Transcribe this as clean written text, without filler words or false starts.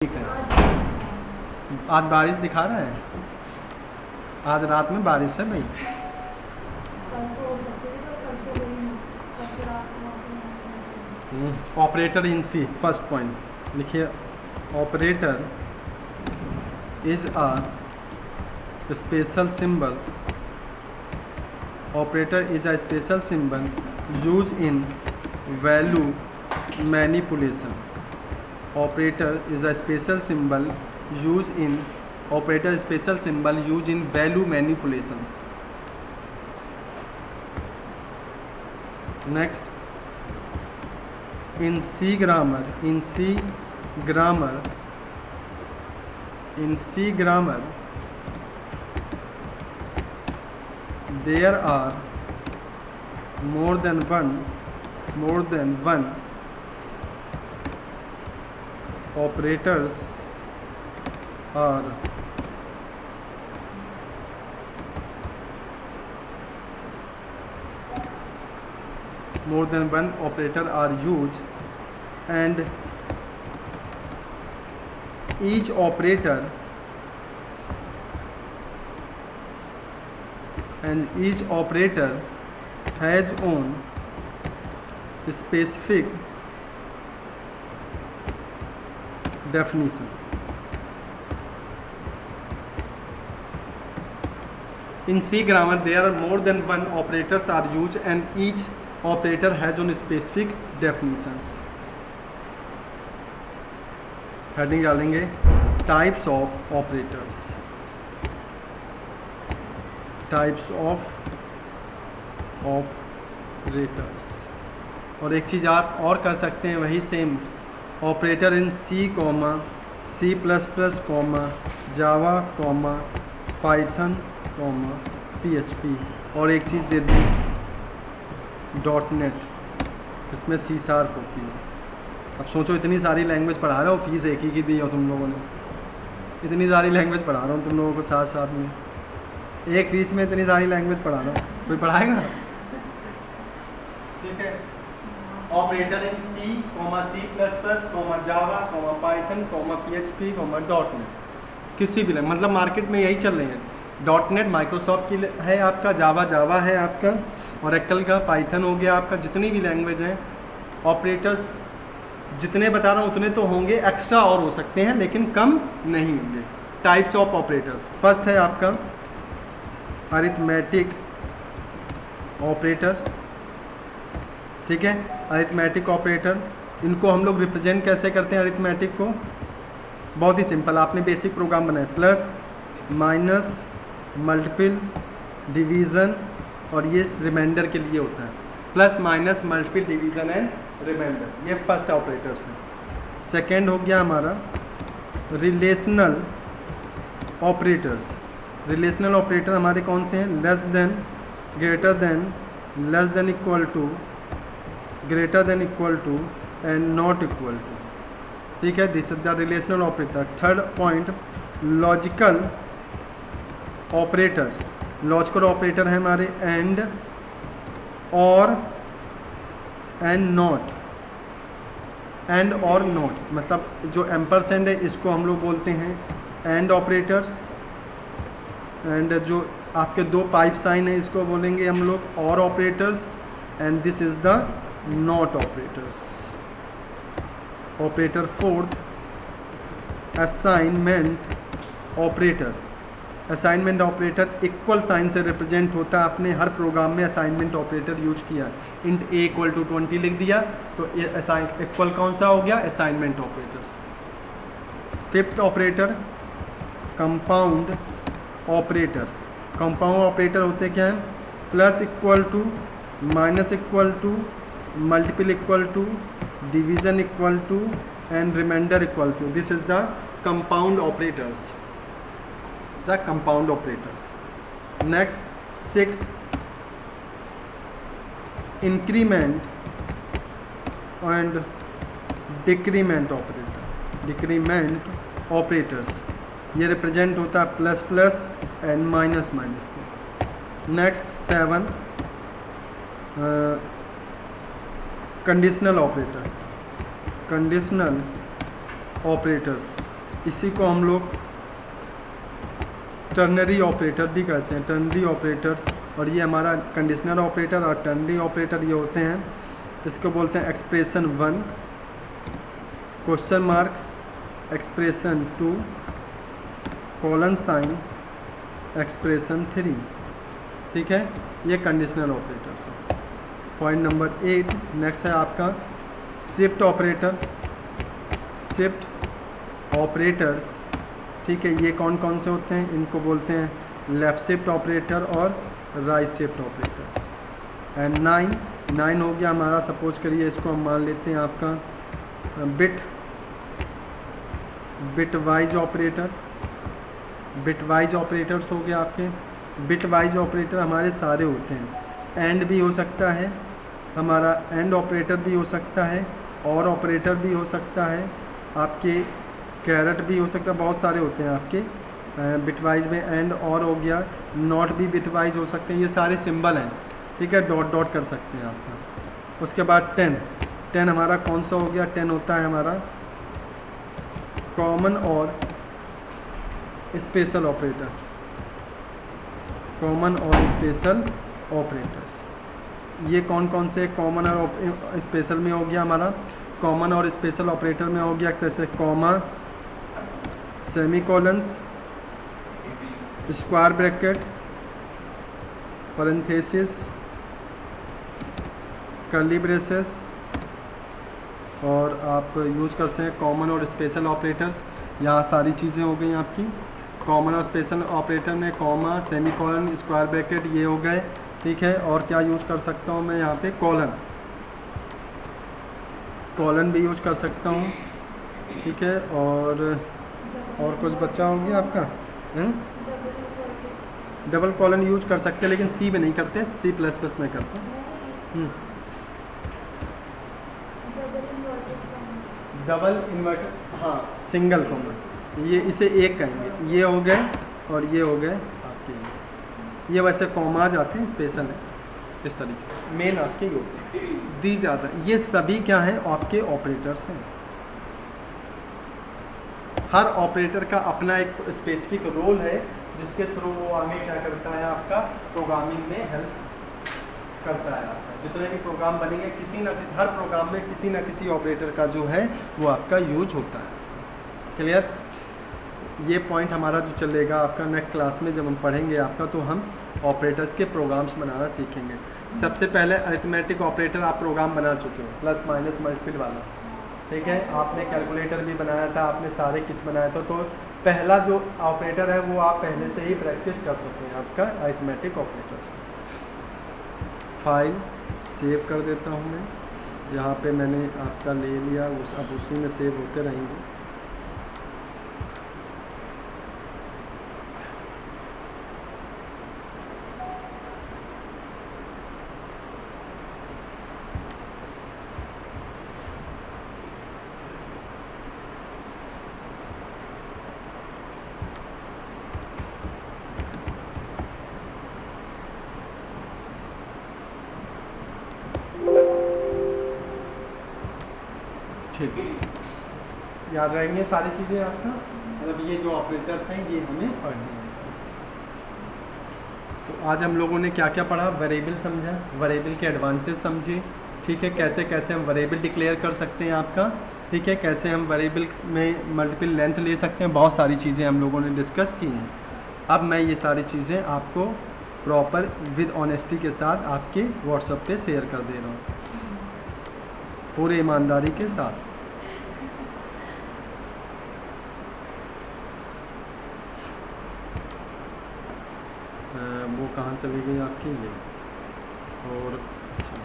ठीक है। आज बारिश दिखा रहा है, आज रात में बारिश है भाई। ऑपरेटर इन सी, फर्स्ट पॉइंट लिखिए। Operator is a special symbol, operator is a special symbol use in value manipulation. Operator is a special symbol used in value manipulations. Next, in C grammar there are more than one operators are used, and each operator has own specific definition. In C grammar there are more than one operators are used and each operator has own specific definitions. Heading डालेंगे types of operators. और एक चीज़ आप और कर सकते हैं, वही same operator इन C, C++, जावा, Python, PHP, और एक चीज़ दे दी .NET जिसमें C# होती है। अब सोचो इतनी सारी लैंग्वेज पढ़ा रहा हूँ, फीस एक ही की दी हो तुम लोगों ने। इतनी सारी लैंग्वेज पढ़ा रहा हूँ तुम लोगों को साथ साथ में, एक फीस में इतनी सारी लैंग्वेज पढ़ा रहा हूँ, कोई पढ़ाएगा? ठीक है। ऑपरेटर इन C, C++, जावा, पाइथन, PHP, .NET, किसी भी मतलब मार्केट में यही चल रही है। .NET माइक्रोसॉफ्ट की है आपका, जावा है आपका, ओरेकल का, पाइथन हो गया आपका। जितनी भी लैंग्वेज हैं, ऑपरेटर्स जितने बता रहा हूँ उतने तो होंगे, एक्स्ट्रा और हो सकते हैं लेकिन कम नहीं होंगे। टाइप्स ऑफ ऑपरेटर्स, फर्स्ट है आपका अरिथमेटिक ऑपरेटर। ठीक है, अरिथमेटिक ऑपरेटर, इनको हम लोग रिप्रेजेंट कैसे करते हैं? अरिथमेटिक को बहुत ही सिंपल, आपने बेसिक प्रोग्राम बनाया, प्लस, माइनस, मल्टीपल, डिवीज़न, और ये रिमाइंडर के लिए होता है। Plus, minus, multiple, division and reminder, ये फर्स्ट ऑपरेटर्स हैं। सेकेंड हो गया हमारा रिलेशनल ऑपरेटर्स। रिलेशनल ऑपरेटर हमारे कौन से हैं? Less than, greater than, less than equal to, greater than equal to and not equal to. ठीक है, this is the relational operator. Third point logical operator. Logical operator है हमारे and, और, and not. And और not मतलब जो ampersand है इसको हम लोग बोलते हैं एंड ऑपरेटर्स, एंड जो आपके दो पाइप साइन है इसको बोलेंगे हम लोग और operators, and this is the not operators. Operator fourth assignment operator. Assignment operator equal sign से रिप्रेजेंट होता है। आपने हर प्रोग्राम में असाइनमेंट ऑपरेटर यूज किया, इंट a इक्वल टू 20 लिख दिया तो इक्वल कौन सा हो गया? Assignment operators. Fifth operator compound operators. Compound operator होते क्या हैं? Plus equal to, minus equal to, multiple equal to, division equal to and reminder equal to. This is the compound operators, the compound operators. Next, 6 increment and decrement operator. Decrement operators ये represent होता है plus plus and minus minus से। Next 7 conditional operator. Conditional operators इसी को हम लोग ternary operator भी कहते हैं, टर्नरी ऑपरेटर्स। और ये हमारा कंडीशनल ऑपरेटर और टर्नरी ऑपरेटर ये होते हैं, इसको बोलते हैं expression 1, question mark, expression 2, colon sign, expression 3। ठीक है, ये कंडीशनल ऑपरेटर्स हैं। पॉइंट नंबर 8 नेक्स्ट है आपका शिफ्ट ऑपरेटर, शिफ्ट ऑपरेटर्स। ठीक है, ये कौन कौन से होते हैं? इनको बोलते हैं लेफ्ट शिफ्ट ऑपरेटर और राइट शिफ्ट ऑपरेटर्स। एंड 9 हो गया हमारा, सपोज करिए इसको हम मान लेते हैं आपका bit wise operator. Bit wise operators हो गए आपके। बिट वाइज ऑपरेटर हमारे सारे होते हैं, एंड भी हो सकता है हमारा, एंड ऑपरेटर भी हो सकता है, और ऑपरेटर भी हो सकता है, आपके कैरेट भी हो सकता है, बहुत सारे होते हैं आपके बिटवाइज में। एंड और हो गया, नॉट भी बिटवाइज हो सकते हैं, ये सारे सिंबल हैं। ठीक है, डॉट डॉट कर सकते हैं आपका। उसके बाद 10 हमारा कौन सा हो गया? 10 होता है हमारा कॉमन और स्पेशल ऑपरेटर, कॉमन और स्पेशल ऑपरेटर्स। ये कौन कौन से कॉमन और स्पेशल में हो गया हमारा? कॉमन और स्पेशल ऑपरेटर में हो गया जैसे comma, semicolons, square bracket, parenthesis, curly braces, और आप यूज़ कर सकते हैं कॉमन और स्पेशल ऑपरेटर्स। यहाँ सारी चीज़ें हो गई आपकी। कॉमन और स्पेशल ऑपरेटर में कॉमा, सेमीकोलन, स्क्वायर ब्रैकेट ये हो गए। ठीक है, और क्या यूज़ कर सकता हूँ मैं यहाँ पे? कॉलन भी यूज़ कर सकता हूँ। ठीक है, और कुछ बच्चा हो गया आपका डबल कॉलन यूज कर सकते हैं, लेकिन सी में नहीं करते, C++ में करते हैं। डबल इन्वर्टर, हाँ, सिंगल कॉमन, ये इसे एक कहेंगे। ये हो गए और ये हो गए आपके। ये वैसे कॉमा जाते हैं, स्पेशल है, इस तरीके से मेन आपके होते हैं दी जाता है। ये सभी क्या हैं? आपके ऑपरेटर्स हैं। हर ऑपरेटर का अपना एक स्पेसिफिक रोल है, जिसके थ्रू वो आगे क्या करता है? आपका प्रोग्रामिंग में हेल्प करता है। आपका जितने भी प्रोग्राम बनेंगे, किसी ना किसी, हर प्रोग्राम में किसी ना किसी ऑपरेटर का जो है वो आपका यूज होता है। क्लियर? ये पॉइंट हमारा जो चलेगा आपका नेक्स्ट क्लास में जब हम पढ़ेंगे आपका, तो हम ऑपरेटर्स के प्रोग्राम्स बनाना सीखेंगे। सबसे पहले अरिथमेटिक ऑपरेटर आप प्रोग्राम बना चुके हो, प्लस माइनस मल्टीपल वाला। ठीक है, आपने कैलकुलेटर भी बनाया था, आपने सारे किच बनाया था। तो पहला जो ऑपरेटर है वो आप पहले से ही प्रैक्टिस कर सकते हैं आपका अरिथमेटिक ऑपरेटर्स। फाइल सेव कर देता हूँ मैं, यहाँ पे मैंने आपका ले लिया, अब उसी में सेव होते रहेंगे। ठीक है, याद रहेंगे सारी चीज़ें आपका, मतलब ये जो ऑपरेटर्स हैं ये हमें पढ़ने हैं। तो आज हम लोगों ने क्या क्या पढ़ा? वेरिएबल समझा, वेरिएबल के एडवांटेज समझे। ठीक है, कैसे कैसे हम वेरिएबल डिक्लेयर कर सकते हैं आपका। ठीक है, कैसे हम वेरिएबल में मल्टीपल लेंथ ले सकते हैं, बहुत सारी चीज़ें हम लोगों ने डिस्कस की हैं। अब मैं ये सारी चीज़ें आपको प्रॉपर विद ऑनेस्टी के साथ आपके व्हाट्सएप पे शेयर कर दे रहा हूँ, पूरे ईमानदारी के साथ। वो कहाँ चली गई आपकी ये? और अच्छा,